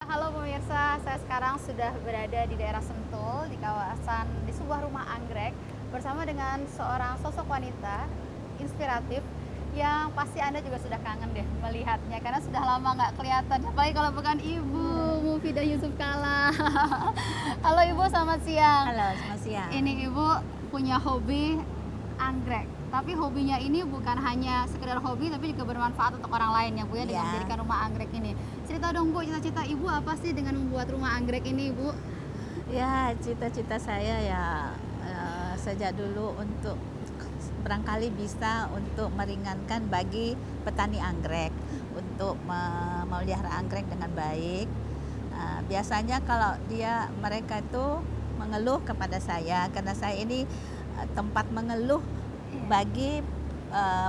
Halo pemirsa, saya sekarang sudah berada di daerah Sentul, di sebuah rumah anggrek bersama dengan seorang sosok wanita inspiratif yang pasti Anda juga sudah kangen deh melihatnya karena sudah lama nggak kelihatan, apalagi kalau bukan Ibu Mufidah Yusuf Kala. Halo Ibu, selamat siang. Halo, selamat siang. Ini Ibu punya hobi anggrek, tapi hobinya ini bukan hanya sekedar hobi tapi juga bermanfaat untuk orang lain ya Bu ya, dengan Iya. mendirikan rumah anggrek ini. Cerita dong Bu, cita-cita Ibu apa sih dengan membuat rumah anggrek ini Bu? Ya, cita-cita saya ya sejak dulu untuk barangkali bisa untuk meringankan bagi petani anggrek untuk memelihara anggrek dengan baik. Biasanya kalau mereka itu mengeluh kepada saya karena saya ini tempat mengeluh bagi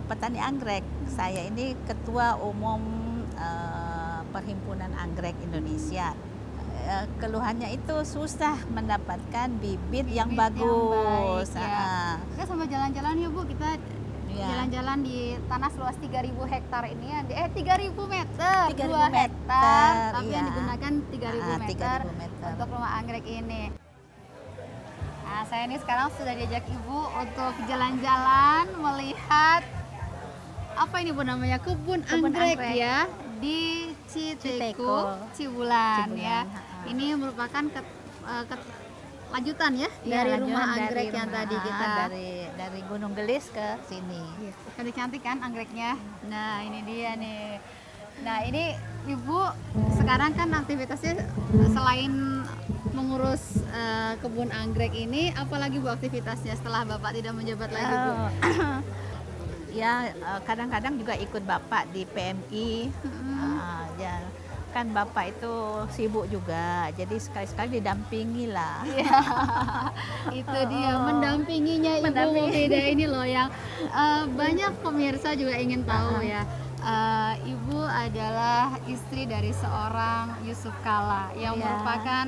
petani anggrek. Saya ini ketua umum Perhimpunan Anggrek Indonesia. Keluhannya itu susah mendapatkan bibit yang bagus. Baik, ya. Kita sambil jalan-jalan ya Bu, kita Ya. jalan-jalan di tanah seluas 3.000 hektar ini ya. 3.000 meter, 3.000 2 hektar, tapi yang iya. digunakan 3.000 meter 3.000 meter. untuk rumah anggrek ini. Nah, saya ini sekarang sudah diajak Ibu untuk jalan-jalan melihat apa ini Bu namanya? Kebun anggrek anggrek. ya di Citeko, Citeko, Cibulan ya. Cibulan, Ini merupakan lanjutan ya Ya, dari lanjutan rumah dari anggrek yang rumah- tadi kita. dari Gunung Gelis ke sini. Cantik-cantik kan anggreknya. Nah, ini dia nih. Nah, ini Ibu sekarang kan aktivitasnya selain mengurus kebun anggrek ini, apalagi Bu aktivitasnya setelah Bapak tidak menjabat lagi Bu? Ya, kadang-kadang juga ikut Bapak di PMI. Ya, kan Bapak itu sibuk juga, jadi sekali-sekali didampingi lah. Iya, itu dia mendampinginya Ibu Mufidah ini loh yang banyak pemirsa juga ingin tahu ya. Ibu adalah istri dari seorang Yusuf Kala yang Iya. merupakan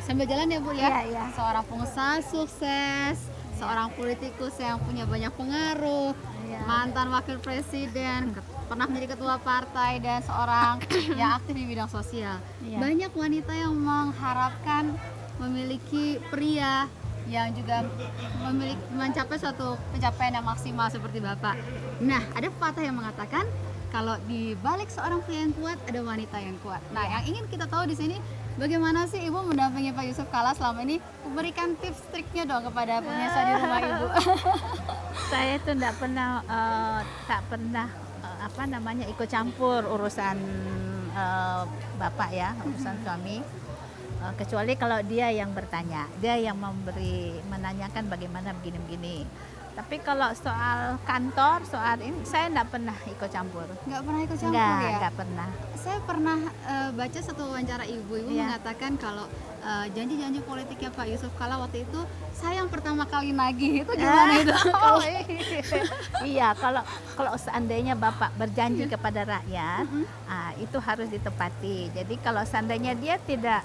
sambil jalan ya Bu ya, Iya, iya. seorang pengusaha sukses, seorang politikus yang punya banyak pengaruh, Iya. mantan wakil presiden, pernah menjadi ketua partai dan seorang yang aktif di bidang sosial. Iya. Banyak wanita yang mengharapkan memiliki pria yang juga mencapai suatu pencapaian yang maksimal seperti Bapak. Nah, ada pepatah yang mengatakan kalau di balik seorang pria yang kuat ada wanita yang kuat. Nah, yang ingin kita tahu di sini bagaimana sih Ibu mendampingi Pak Yusuf Kala selama ini? Berikan tips triknya dong kepada pemirsa di rumah Ibu. Saya itu tak pernah ikut campur urusan Bapak ya, urusan suami. Kecuali kalau dia yang bertanya, dia yang menanyakan bagaimana begini-begini. Tapi kalau soal kantor, soal ini saya enggak pernah ikut campur. Nggak pernah ikut campur ya? Enggak pernah. Saya pernah baca satu wawancara Ibu Iya. mengatakan kalau janji-janji politiknya Pak Yusuf Kala waktu itu saya yang pertama kali nagih. Itu gimana itu? Oh, iya, kalau seandainya Bapak berjanji kepada rakyat, itu harus ditepati. Jadi kalau seandainya dia tidak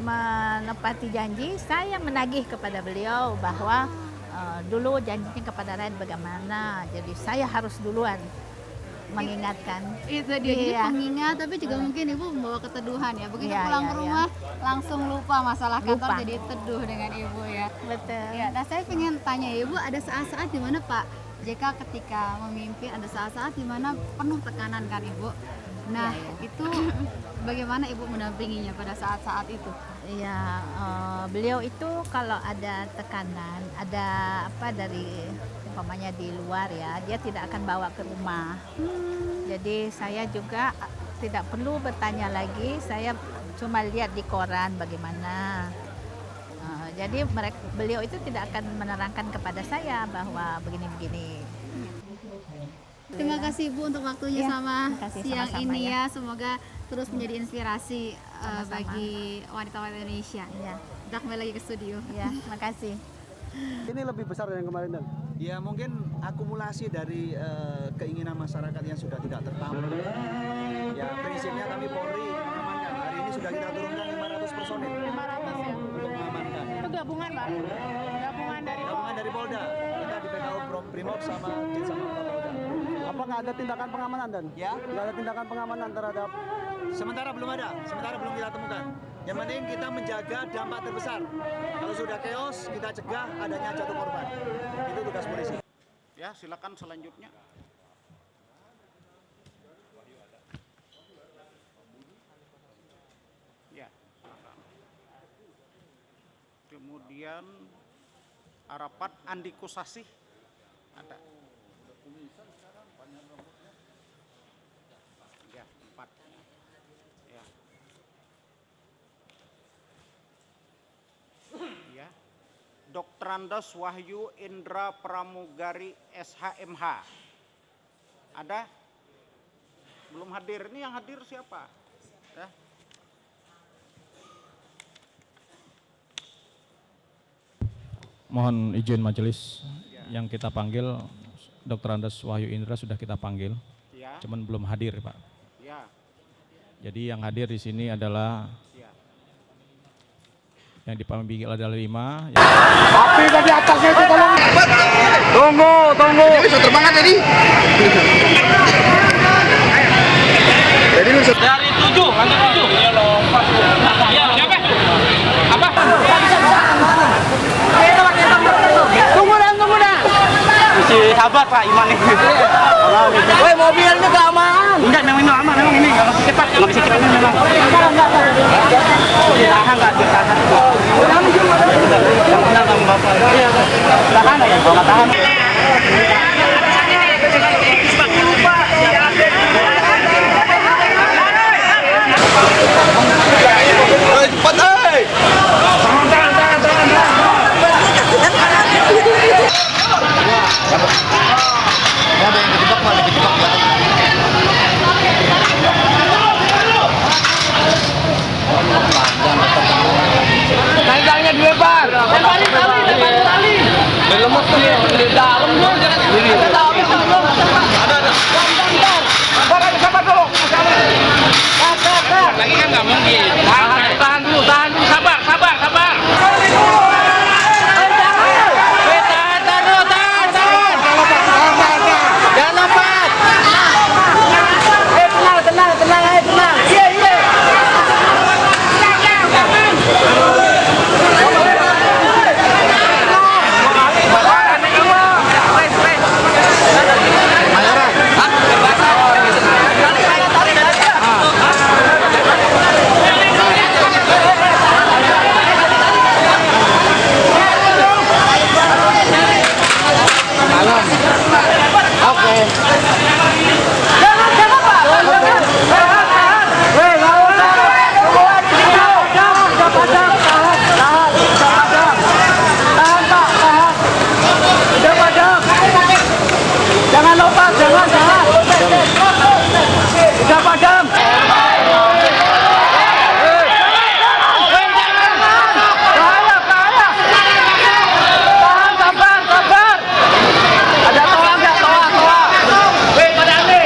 menepati janji, saya menagih kepada beliau bahwa dulu janjinya kepada rakyat bagaimana. Jadi saya harus duluan mengingatkan. Itu dia, jadi Iya. pengingat tapi juga mungkin Ibu membawa keteduhan ya. Begitu Iya, pulang iya, ke iya. rumah langsung lupa masalah kantor, Lupa. jadi teduh dengan Ibu ya. Betul. Ya, nah saya ingin tanya Ibu, ada saat-saat di mana Pak JK ketika memimpin ada saat-saat di mana penuh tekanan kan Ibu. Nah, Iya, iya. itu bagaimana Ibu mendampinginya pada saat-saat itu? Iya, beliau itu kalau ada tekanan, ada dari umpamanya di luar ya, dia tidak akan bawa ke rumah. Jadi saya juga tidak perlu bertanya lagi, saya cuma lihat di koran bagaimana. Jadi beliau itu tidak akan menerangkan kepada saya bahwa begini-begini. Terima kasih Bu untuk waktunya Ya, sama terima kasih, siang sama-sama ini ya. ya. Semoga terus menjadi inspirasi Sama-sama. bagi wanita-wanita Indonesia. Ya, Kita kembali lagi ke studio. ya, makasih. Ini lebih besar dari yang kemarin, Dan? Ya mungkin akumulasi dari keinginan masyarakat yang sudah tidak tertampung. Ya prinsipnya kami Polri mengamankan. Hari ini sudah kita turunkan 500 personil 500 ya. untuk mengamankan. Itu gabungan Pak? Gabungan dari Polda. Kita di PKU Brimob sama Ditlantas Polda. Apakah ada tindakan pengamanan, Dan? Ya, Nggak ada tindakan pengamanan terhadap sementara belum ada. Sementara belum kita temukan. Yang penting kita menjaga dampak terbesar. Kalau sudah chaos, kita cegah adanya jatuh korban. Itu tugas polisi. Ya, silakan selanjutnya. Ya. Kemudian Arapat Andi Kusasih ada. Ya, 4. Ya. Ya. Dr. Andes Wahyu Indra Pramugari SHMH. Ada? Belum hadir. Ini yang hadir siapa? Ya. Mohon izin majelis yang kita panggil Dr. Andes Wahyu Indra sudah kita panggil, Ya. cuman belum hadir, Pak. Ya. Jadi yang hadir di sini adalah Ya. yang dipanggil adalah 5. Api dari atasnya itu tolong. Tunggu. Ini bisa terbangan tadi. Jadi bisa Dari 7, lantai 7. Ya lompat. Ya, siapa? Apa? tunggu dah. Mesti sabar Pak Iman nih. Woi, mobilnya kelamaan. Enggak, memang ini aman, memang ini enggak bisa cepat. Enggak bisa cepat memang. Ditahan enggak, ditahan. Yang benar Bang Bapak. Tahan ya, kalau enggak tahan. Tandangnya dilebar. Tali. Lemot di dalam dulu. Lagi kan enggak mungkin. Tahan dulu, sabar. Tahan. Jangan lompat. Tenang. Iya. Jangan lompat, jangan. Udah padam. Bahaya. Tahan, sabar. Ada toa nggak? Toa. Weh, pada ambil.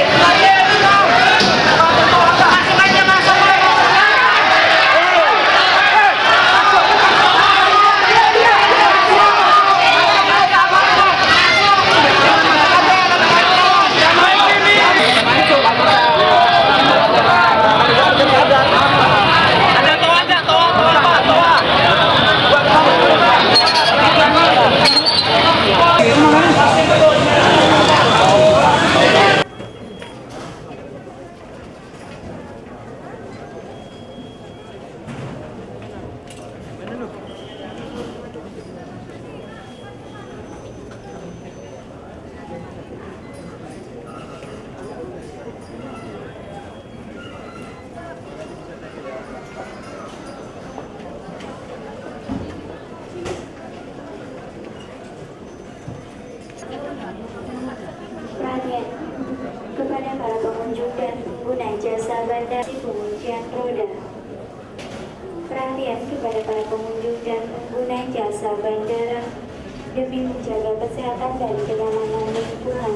Perhatian kepada para pengunjung dan pengguna jasa bandara penguncian roda. Perhatian kepada para pengunjung dan pengguna jasa bandara demi menjaga kesehatan dan kenyamanan lingkungan.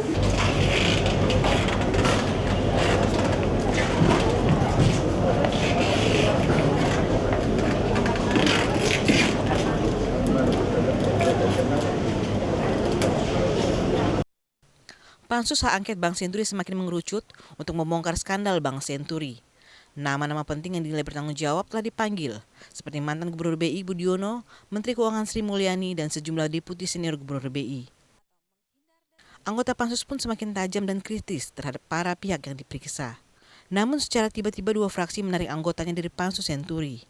Pansus hak angket Bank Senturi semakin mengerucut untuk membongkar skandal Bank Senturi. Nama-nama penting yang dinilai bertanggung jawab telah dipanggil, seperti mantan Gubernur BI Budiono, Menteri Keuangan Sri Mulyani, dan sejumlah deputi senior Gubernur BI. Anggota pansus pun semakin tajam dan kritis terhadap para pihak yang diperiksa. Namun secara tiba-tiba 2 fraksi menarik anggotanya dari pansus Senturi.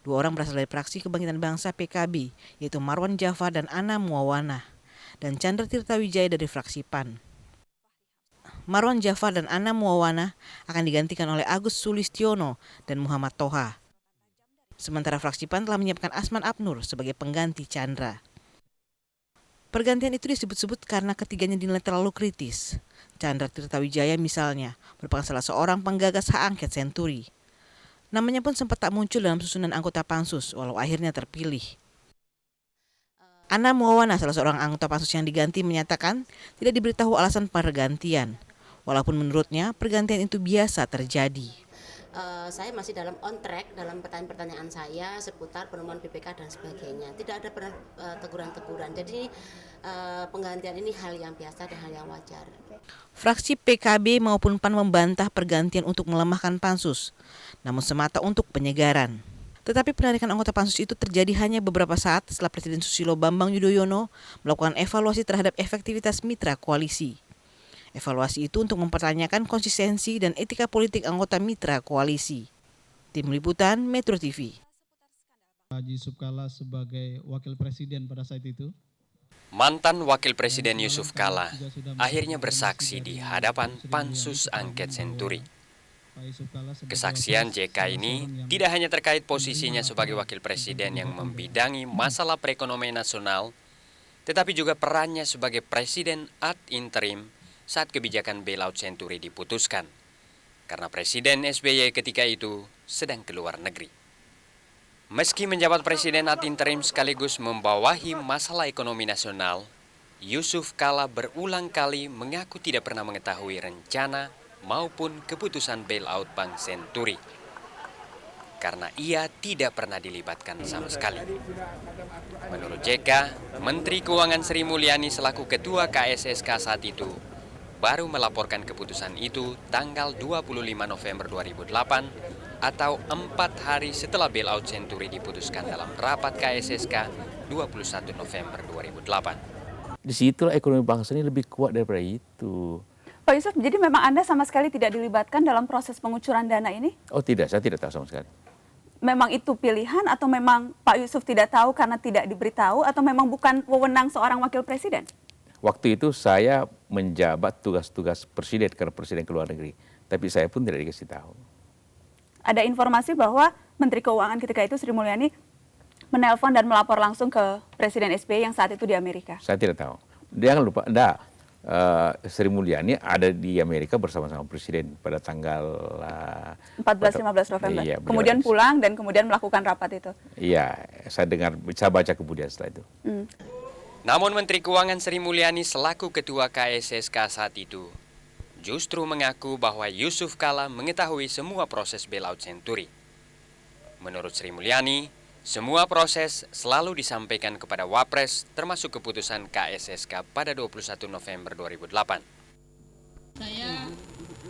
2 orang berasal dari fraksi Kebangkitan Bangsa PKB, yaitu Marwan Jafar dan Ana Muawana, dan Chandra Tirta Wijaya dari fraksi PAN. Marwan Jafar dan Ana Muawana akan digantikan oleh Agus Sulistiono dan Muhammad Toha. Sementara fraksi PAN telah menyiapkan Asman Abnur sebagai pengganti Chandra. Pergantian itu disebut-sebut karena ketiganya dinilai terlalu kritis. Chandra Tirta Wijaya misalnya merupakan salah seorang penggagas hak angket Senturi. Namanya pun sempat tak muncul dalam susunan anggota pansus walau akhirnya terpilih. Ana Muawana, salah seorang anggota pansus yang diganti, menyatakan tidak diberitahu alasan pergantian. Walaupun menurutnya pergantian itu biasa terjadi. Saya masih dalam on track dalam pertanyaan-pertanyaan saya seputar penemuan BPK dan sebagainya. Tidak ada pernah teguran-teguran. Jadi penggantian ini hal yang biasa dan hal yang wajar. Fraksi PKB maupun PAN membantah pergantian untuk melemahkan pansus, namun semata untuk penyegaran. Tetapi penarikan anggota pansus itu terjadi hanya beberapa saat setelah Presiden Susilo Bambang Yudhoyono melakukan evaluasi terhadap efektivitas mitra koalisi. Evaluasi itu untuk mempertanyakan konsistensi dan etika politik anggota mitra koalisi. Tim Liputan Metro TV. Haji Yusuf Kalla sebagai wakil presiden pada saat itu. Mantan Wakil Presiden Yusuf Kalla akhirnya bersaksi di hadapan Pansus Angket Senturi. Kesaksian JK ini tidak hanya terkait posisinya sebagai Wakil Presiden yang membidangi masalah perekonomian nasional, tetapi juga perannya sebagai Presiden ad interim saat kebijakan bailout Senturi diputuskan, karena Presiden SBY ketika itu sedang keluar negeri. Meski menjabat Presiden ad interim sekaligus membawahi masalah ekonomi nasional, Yusuf Kalla berulang kali mengaku tidak pernah mengetahui rencana maupun keputusan bailout Bank Senturi, karena ia tidak pernah dilibatkan sama sekali. Menurut JK, Menteri Keuangan Sri Mulyani selaku Ketua KSSK saat itu baru melaporkan keputusan itu tanggal 25 November 2008 atau 4 hari setelah bailout Senturi diputuskan dalam rapat KSSK 21 November 2008. Disitulah ekonomi bangsa ini lebih kuat daripada itu. Pak Yusuf, jadi memang Anda sama sekali tidak dilibatkan dalam proses pengucuran dana ini? Oh tidak, saya tidak tahu sama sekali. Memang itu pilihan atau memang Pak Yusuf tidak tahu karena tidak diberitahu atau memang bukan wewenang seorang wakil presiden? Waktu itu saya menjabat tugas-tugas presiden karena presiden keluar negeri. Tapi saya pun tidak dikasih tahu. Ada informasi bahwa Menteri Keuangan ketika itu Sri Mulyani menelpon dan melapor langsung ke Presiden SBY yang saat itu di Amerika. Saya tidak tahu. Jangan lupa, Sri Mulyani ada di Amerika bersama-sama Presiden pada tanggal 14-15 November. Iya, kemudian pulang dan kemudian melakukan rapat itu. Iya, saya baca kemudian setelah itu. Namun Menteri Keuangan Sri Mulyani selaku Ketua KSSK saat itu justru mengaku bahwa Yusuf Kalla mengetahui semua proses bailout Senturi. Menurut Sri Mulyani, semua proses selalu disampaikan kepada Wapres termasuk keputusan KSSK pada 21 November 2008. Saya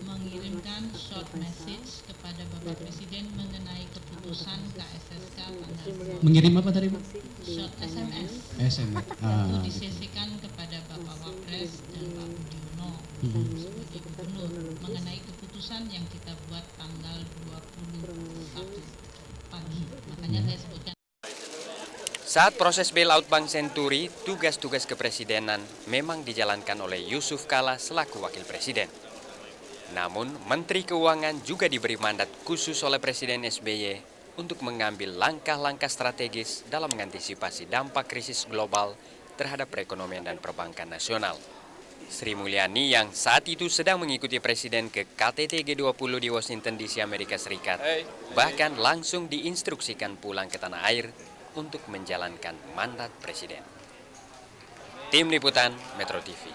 mengirimkan short message kepada Bapak Presiden mengenai keputusan KSSK tanggal Mengirim apa tadi, Bu? short SMS. SMS. Itu disesikan kepada Bapak Wapres dan Pak Budiono sebagai gubernur mengenai keputusan yang kita buat tanggal 21 pagi. Makanya saya sebutkan. Saat proses bailout Bank Senturi, tugas-tugas kepresidenan memang dijalankan oleh Yusuf Kalla selaku Wakil Presiden. Namun, Menteri Keuangan juga diberi mandat khusus oleh Presiden SBY untuk mengambil langkah-langkah strategis dalam mengantisipasi dampak krisis global terhadap perekonomian dan perbankan nasional. Sri Mulyani yang saat itu sedang mengikuti Presiden ke KTT G20 di Washington DC, Amerika Serikat, bahkan langsung diinstruksikan pulang ke tanah air untuk menjalankan mandat Presiden. Tim Liputan Metro TV.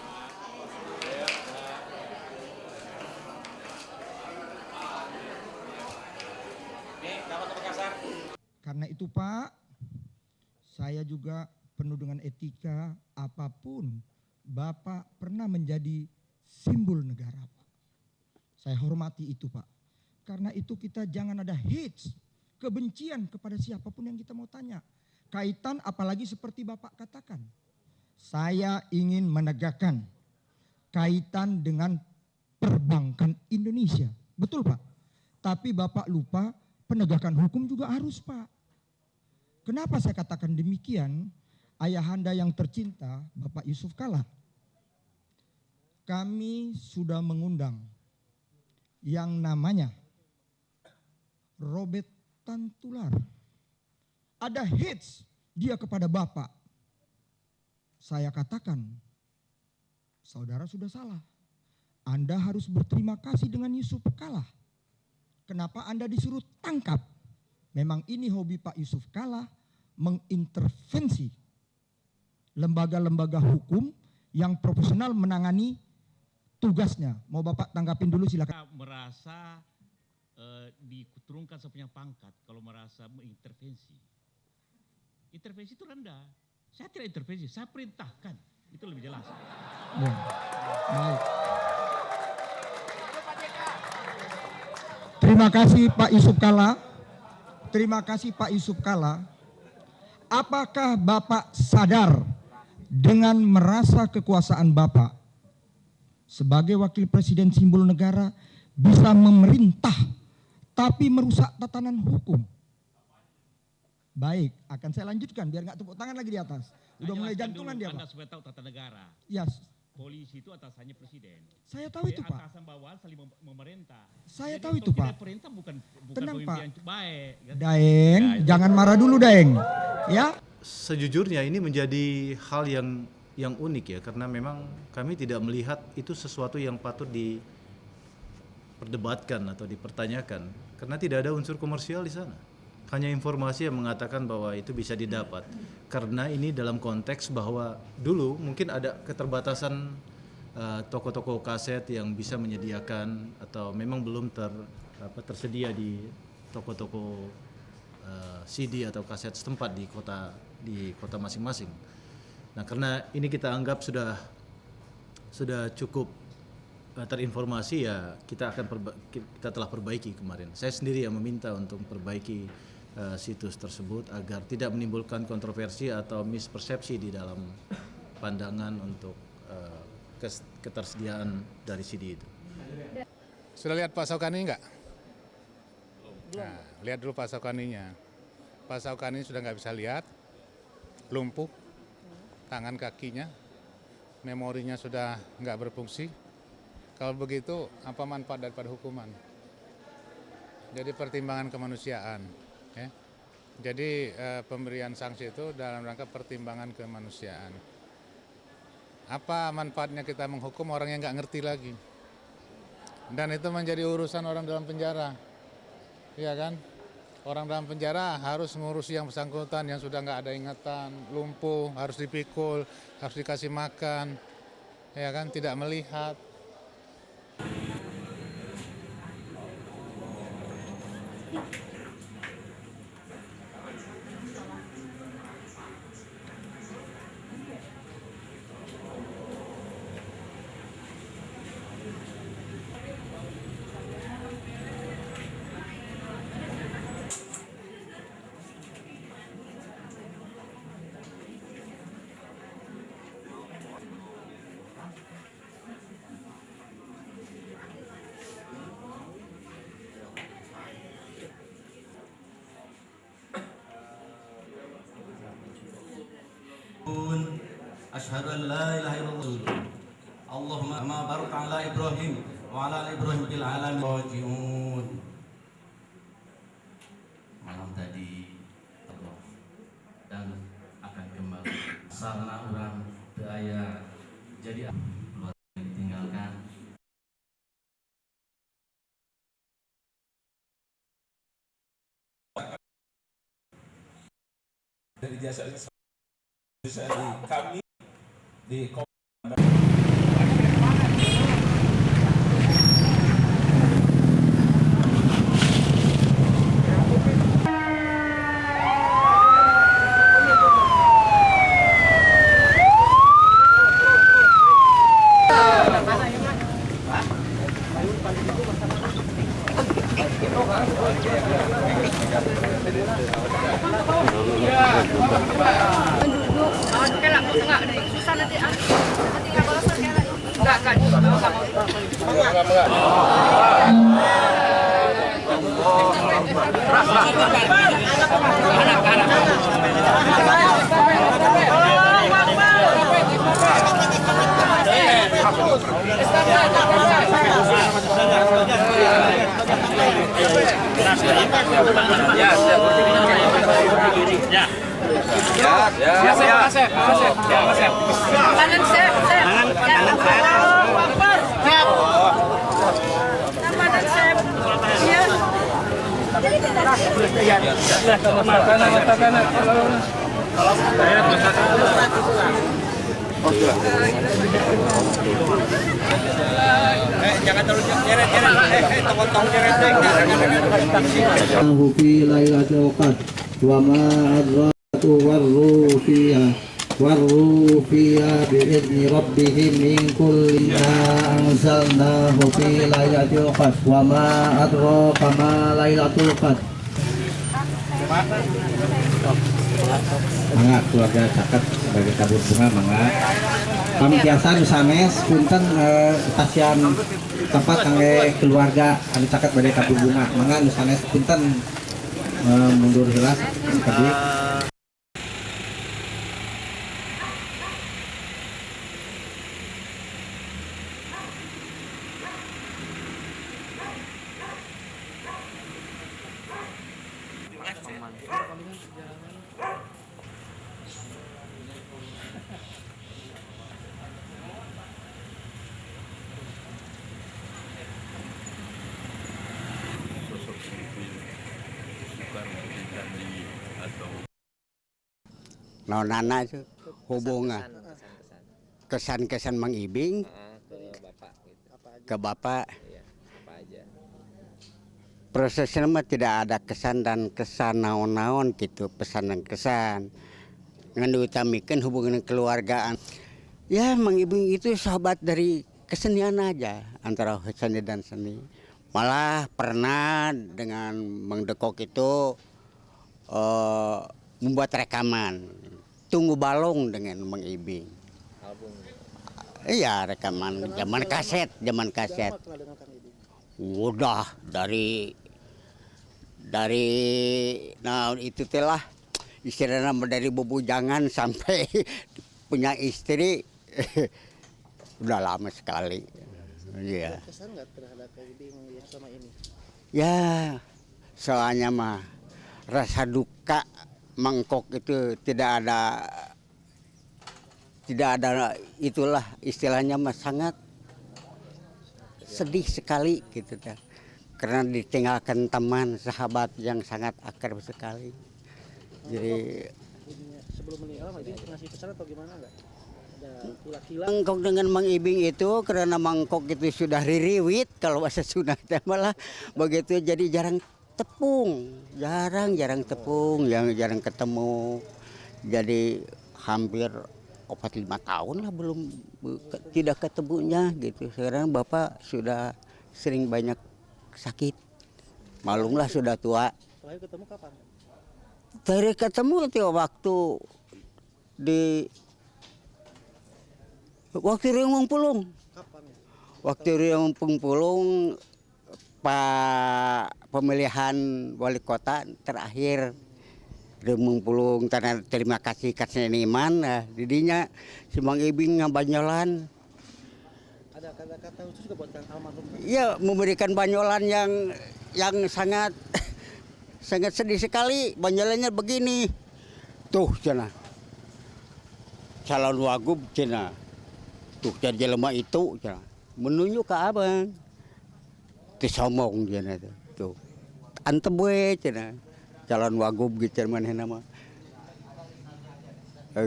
Karena itu Pak, saya juga penuh dengan etika, apapun Bapak pernah menjadi simbol negara Pak. Saya hormati itu Pak. Karena itu kita jangan ada hate, kebencian kepada siapapun yang kita mau tanya. Kaitan apalagi seperti Bapak katakan. Saya ingin menegakkan kaitan dengan perbankan Indonesia. Betul Pak? Tapi Bapak lupa penegakan hukum juga harus Pak. Kenapa saya katakan demikian? Ayahanda yang tercinta Bapak Yusuf Kalla. Kami sudah mengundang yang namanya Robert Tantular. Ada hits dia kepada Bapak. Saya katakan, saudara sudah salah. Anda harus berterima kasih dengan Yusuf Kalla. Kenapa Anda disuruh tangkap? Memang ini hobi Pak Yusuf Kalla, mengintervensi lembaga-lembaga hukum yang profesional menangani tugasnya. Mau Bapak tanggapin dulu silakan. Merasa diturunkan sepunya pangkat kalau merasa mengintervensi. Intervensi itu rendah. Saya tidak intervensi, saya perintahkan. Itu lebih jelas. Ya. Baik. Terima kasih Pak Yusuf Kalla. Terima kasih Pak Yusuf Kalla. Apakah Bapak sadar dengan merasa kekuasaan Bapak sebagai wakil presiden simbol negara bisa memerintah tapi merusak tatanan hukum? Baik, akan saya lanjutkan biar nggak tepuk tangan lagi di atas. Udah mulai jantungan dia, Anda Pak. supaya tahu tata negara. Yes. Polisi itu atasannya presiden. Saya tahu itu, Pak. Atasan bawahan saling memerintah. Saya Jadi tahu itu, kalau Pak. tidak perintah bukan Tenang, Pak. pemimpin yang baik. Kan? Daeng, jangan marah dulu, Daeng. Ya. Sejujurnya ini menjadi hal yang unik ya, karena memang kami tidak melihat itu sesuatu yang patut diperdebatkan atau dipertanyakan, karena tidak ada unsur komersial di sana. Hanya informasi yang mengatakan bahwa itu bisa didapat, karena ini dalam konteks bahwa dulu mungkin ada keterbatasan toko-toko kaset yang bisa menyediakan atau memang belum tersedia di toko-toko CD atau kaset setempat di kota masing-masing. Nah, karena ini kita anggap sudah cukup terinformasi, ya kita telah perbaiki kemarin. Saya sendiri yang meminta untuk memperbaiki situs tersebut agar tidak menimbulkan kontroversi atau mispersepsi di dalam pandangan untuk ketersediaan dari CD itu. Sudah lihat Pak Saukani enggak? Nah, lihat dulu Pak Saukaninya. Pak Saukani sudah nggak bisa lihat, lumpuh, tangan kakinya, memorinya sudah nggak berfungsi. Kalau begitu, apa manfaat daripada hukuman? Jadi pertimbangan kemanusiaan. Ya. Jadi pemberian sanksi itu dalam rangka pertimbangan kemanusiaan. Apa manfaatnya kita menghukum orang yang nggak ngerti lagi? Dan itu menjadi urusan orang dalam penjara. Iya kan? Orang dalam penjara harus ngurusi yang bersangkutan yang sudah nggak ada ingatan, lumpuh, harus dipikul, harus dikasih makan, ya kan? Tidak melihat. Asyhadu an la ilaha illallah. Allahumma ma barik ala Ibrahim wa ala ali Ibrahim fil alamin rajiun. Malam tadi Allah dan akan kembali. Sarana urang teu aya jadi keluarga ditinggalkan. Dari jasa kami di Susah nanti nggak bolos enggak. Jangan terlalu nyeret-nyeret. Tong-tong nyeret. Fi lailatul qadr wa ma adratu warru fiha bi'izni rabbihim min kulli ma anzalnahu fi lailatul qadr wa ma adraka ma lailatul qadr. Mangga keluarga caket sebagai tabur bunga mangga. Pamitiasan sanes punten stasiun tempat kangge keluarga anu caket sebagai tabur bunga mangga nu sanes punten mundur heula sekali. Nona itu hubungan kesan-kesan Mang Ibing ke Bapak. Prosesnya mah tidak ada kesan dan kesan naon-naon gitu, pesan dan kesan. Dengan diutamakan hubungan keluargaan. Ya Mang Ibing itu sahabat dari kesenian aja, antara seni dan seni. Malah pernah dengan Mang Dekok itu membuat rekaman Tunggu Balong dengan Mang Ibing. Iya, rekaman zaman kaset. Udah dari nah itu telah istilahnya dari bubujangan sampai punya istri udah lama sekali. Iya. Kesan nggak terhadap Ibing selama ini? Ya, soalnya mah rasa duka mangkok itu tidak ada itulah istilahnya mah sangat sedih sekali gitu dah. Karena ditinggalkan teman sahabat yang sangat akrab sekali. Jadi sebelum meninggal Ibing ngasih pesan atau gimana nggak? Ada kila-kila. Mangkok dengan Mang Ibing itu karena mangkok itu sudah ririwit kalau bahasa Sunda malah begitu jadi jarang tepung, jarang ketemu. Jadi hampir 4-5 tahun lah belum tidak ketemunya gitu. Sekarang Bapak sudah sering banyak sakit. Malumlah sudah tua. Terakhir ketemu kapan? Terakhir ketemu itu waktu Riung Pulung. Kapan ya? Waktu Riung Pulung Pak pemilihan wali kota terakhir Riung Pulung, terima kasih ke seniman, didinya si Mang Ibing ngabanyolan. Ada kata-kata khusus juga buat Kang almarhum? Iya, memberikan banyolan yang sangat sedih sekali. Banyolannya begini, tuh cina calon wagub cina, tuh jadi lemah itu cina menunjuk ke abang, disomong cina tuh, antebue cina. Calon wagub gitu mana nama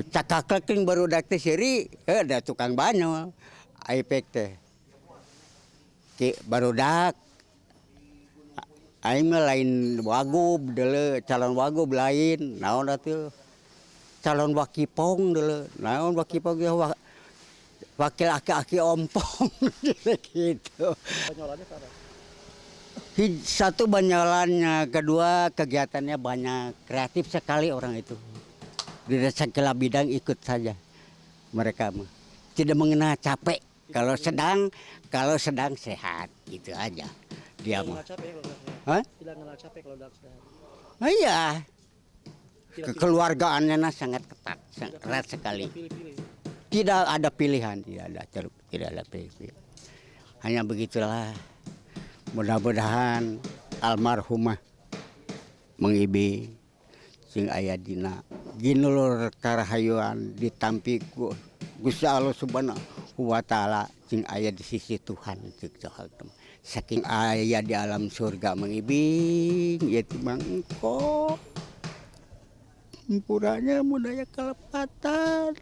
cakaklek baru dakte seri ada tukang banyo aipek teh baru dak aing mah lain wagub deule calon wagub lain naon atuh calon wakipong deule naon wakipong ge wakil aki-aki ompong gitu. Banyolannya apa? Satu banyalannya, kedua kegiatannya banyak, kreatif sekali orang itu. Di segala bidang ikut saja mereka mah. Tidak mengenal capek. Kalau sedang sehat, gitu aja. Dia mah. Tidak mengenal capek kalau sedang sehat. Oh iya. Kekeluargaannya sangat ketat, kerat sekali. Tidak ada pilihan, tidak ada pilihan. Hanya begitulah. Mudah-mudahan almarhumah mengibi sing aya dina ginulur karahayuan ditampi ku Gusti Allah Subhanahu wa taala sing aya di sisi Tuhan saking aya di alam surga mengibing yaitu mangko empuranya mudaya kalepatan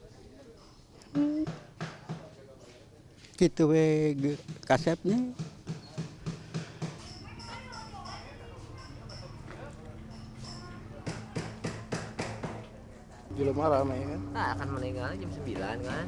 gitu we kasepnya. Belum malam ya kan? Akan meninggal jam 9 kan.